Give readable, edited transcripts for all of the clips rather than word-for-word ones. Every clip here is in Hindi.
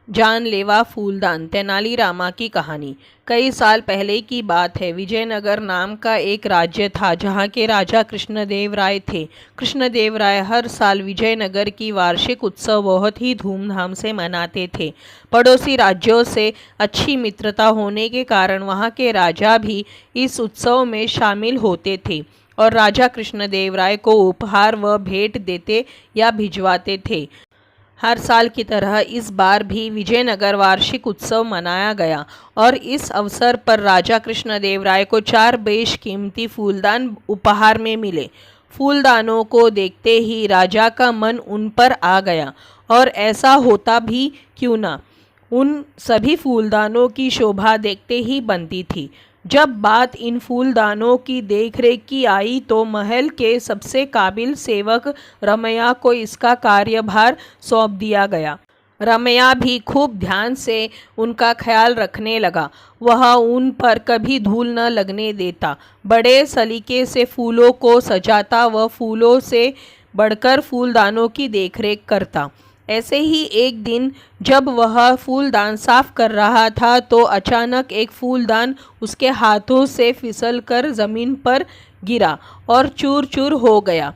जानलेवा फूलदान। तेनालीरामा की कहानी। कई साल पहले की बात है। विजयनगर नाम का एक राज्य था जहाँ के राजा कृष्णदेव राय थे। कृष्णदेव राय हर साल विजयनगर की वार्षिक उत्सव बहुत ही धूमधाम से मनाते थे। पड़ोसी राज्यों से अच्छी मित्रता होने के कारण वहाँ के राजा भी इस उत्सव में शामिल होते थे और राजा कृष्णदेव राय को उपहार व भेंट देते या भिजवाते थे। हर साल की तरह इस बार भी विजयनगर वार्षिक उत्सव मनाया गया और इस अवसर पर राजा कृष्णदेव राय को 4 बेशकीमती फूलदान उपहार में मिले। फूलदानों को देखते ही राजा का मन उन पर आ गया और ऐसा होता भी क्यों ना, उन सभी फूलदानों की शोभा देखते ही बनती थी। जब बात इन फूलदानों की देखरेख की आई तो महल के सबसे काबिल सेवक रमैया को इसका कार्यभार सौंप दिया गया। रमैया भी खूब ध्यान से उनका ख्याल रखने लगा। वह उन पर कभी धूल न लगने देता, बड़े सलीके से फूलों को सजाता व फूलों से बढ़कर फूलदानों की देखरेख करता। ऐसे ही एक दिन जब वह फूलदान साफ कर रहा था तो अचानक एक फूलदान उसके हाथों से फिसलकर जमीन पर गिरा और चूर चूर हो गया।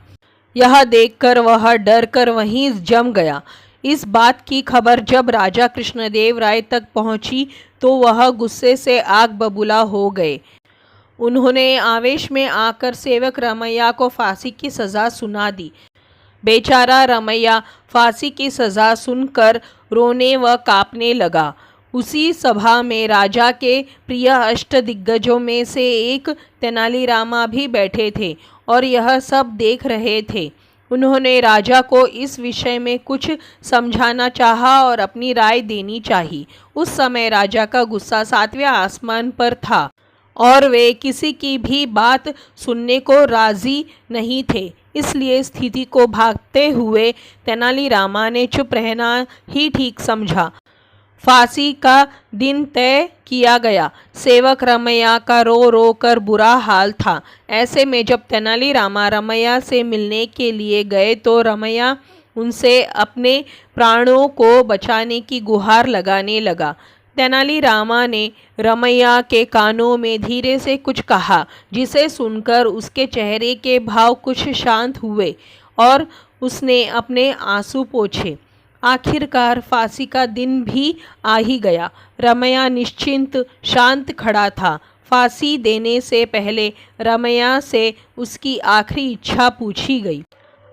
यह देखकर वह डर कर वहीं जम गया। इस बात की खबर जब राजा कृष्णदेव राय तक पहुंची तो वह गुस्से से आग बबूला हो गए। उन्होंने आवेश में आकर सेवक रमैया को फांसी की सज़ा सुना दी। बेचारा रमैया फांसी की सज़ा सुनकर रोने व कांपने लगा। उसी सभा में राजा के प्रिय अष्टदिग्गजों में से एक तेनालीरामा भी बैठे थे और यह सब देख रहे थे। उन्होंने राजा को इस विषय में कुछ समझाना चाहा और अपनी राय देनी चाहिए। उस समय राजा का गुस्सा 7वें आसमान पर था और वे किसी की भी बात सुनने को राजी नहीं थे। इसलिए स्थिति को भांपते हुए तेनालीरामा ने चुप रहना ही ठीक समझा। फांसी का दिन तय किया गया। सेवक रमैया का रो रो कर बुरा हाल था। ऐसे में जब तेनालीरामा रमैया से मिलने के लिए गए तो रमैया उनसे अपने प्राणों को बचाने की गुहार लगाने लगा। तेनालीरामा ने रमैया के कानों में धीरे से कुछ कहा, जिसे सुनकर उसके चेहरे के भाव कुछ शांत हुए और उसने अपने आंसू पोंछे। आखिरकार फांसी का दिन भी आ ही गया। रमैया निश्चिंत शांत खड़ा था। फांसी देने से पहले रमैया से उसकी आखिरी इच्छा पूछी गई।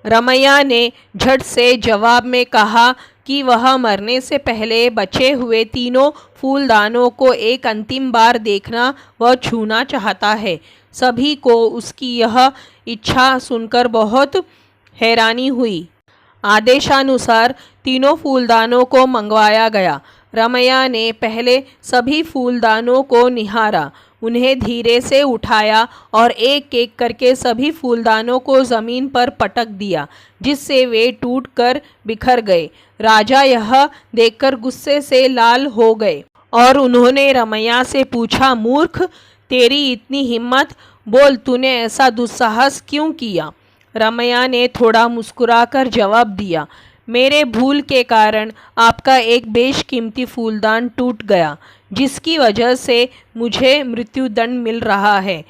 रमैया ने झट से जवाब में कहा कि वह मरने से पहले बचे हुए 3 फूलदानों को एक अंतिम बार देखना व छूना चाहता है। सभी को उसकी यह इच्छा सुनकर बहुत हैरानी हुई। आदेशानुसार 3 फूलदानों को मंगवाया गया। रमैया ने पहले सभी फूलदानों को निहारा, उन्हें धीरे से उठाया और एक एक करके सभी फूलदानों को ज़मीन पर पटक दिया, जिससे वे टूटकर बिखर गए। राजा यह देखकर गुस्से से लाल हो गए और उन्होंने रमैया से पूछा, मूर्ख, तेरी इतनी हिम्मत, बोल तूने ऐसा दुस्साहस क्यों किया? रमैया ने थोड़ा मुस्कुराकर जवाब दिया, मेरे भूल के कारण आपका एक बेशकीमती फूलदान टूट गया, जिसकी वजह से मुझे मृत्युदंड मिल रहा है।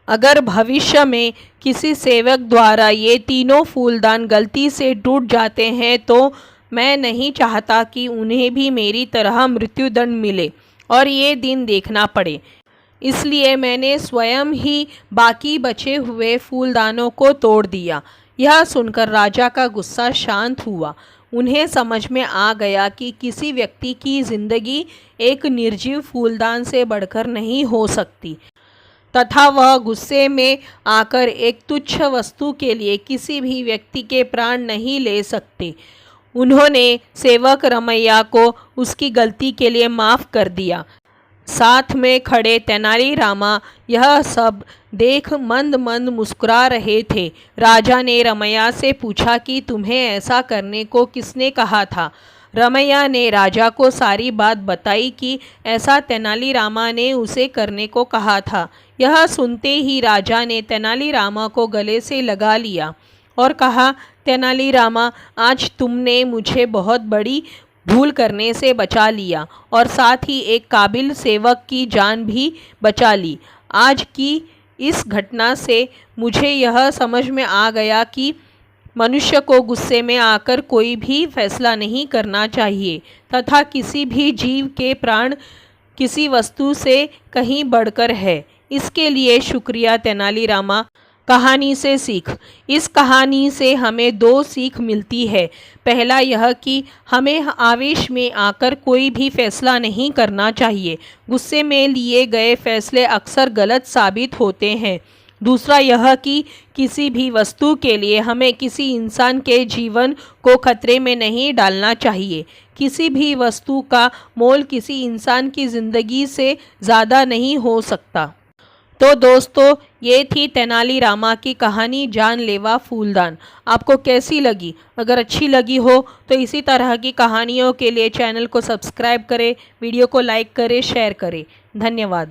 अगर भविष्य में किसी सेवक द्वारा ये 3 फूलदान गलती से टूट जाते हैं तो मैं नहीं चाहता कि उन्हें भी मेरी तरह मृत्युदंड मिले और ये दिन देखना पड़े। इसलिए मैंने स्वयं ही बाकी बचे हुए फूलदानों को तोड़ दिया। यह सुनकर राजा का गुस्सा शांत हुआ। उन्हें समझ में आ गया कि किसी व्यक्ति की जिंदगी एक निर्जीव फूलदान से बढ़कर नहीं हो सकती तथा वह गुस्से में आकर एक तुच्छ वस्तु के लिए किसी भी व्यक्ति के प्राण नहीं ले सकते। उन्होंने सेवक रमैया को उसकी गलती के लिए माफ़ कर दिया। साथ में खड़े तेनालीरामा यह सब देख मंद मंद मुस्कुरा रहे थे। राजा ने रमैया से पूछा कि तुम्हें ऐसा करने को किसने कहा था? रमैया ने राजा को सारी बात बताई कि ऐसा तेनालीरामा ने उसे करने को कहा था। यह सुनते ही राजा ने तेनालीरामा को गले से लगा लिया और कहा, तेनालीरामा, आज तुमने मुझे बहुत बड़ी भूल करने से बचा लिया और साथ ही एक काबिल सेवक की जान भी बचा ली। आज की इस घटना से मुझे यह समझ में आ गया कि मनुष्य को गुस्से में आकर कोई भी फैसला नहीं करना चाहिए तथा किसी भी जीव के प्राण किसी वस्तु से कहीं बढ़कर है। इसके लिए शुक्रिया तेनालीरामा। कहानी से सीख। इस कहानी से हमें दो सीख मिलती है। पहला यह कि हमें आवेश में आकर कोई भी फैसला नहीं करना चाहिए। गुस्से में लिए गए फैसले अक्सर गलत साबित होते हैं। दूसरा यह कि किसी भी वस्तु के लिए हमें किसी इंसान के जीवन को खतरे में नहीं डालना चाहिए। किसी भी वस्तु का मोल किसी इंसान की ज़िंदगी से ज़्यादा नहीं हो सकता। तो दोस्तों, ये थी तेनालीरामा की कहानी जानलेवा फूलदान। आपको कैसी लगी? अगर अच्छी लगी हो तो इसी तरह की कहानियों के लिए चैनल को सब्सक्राइब करें, वीडियो को लाइक करें, शेयर करें। धन्यवाद।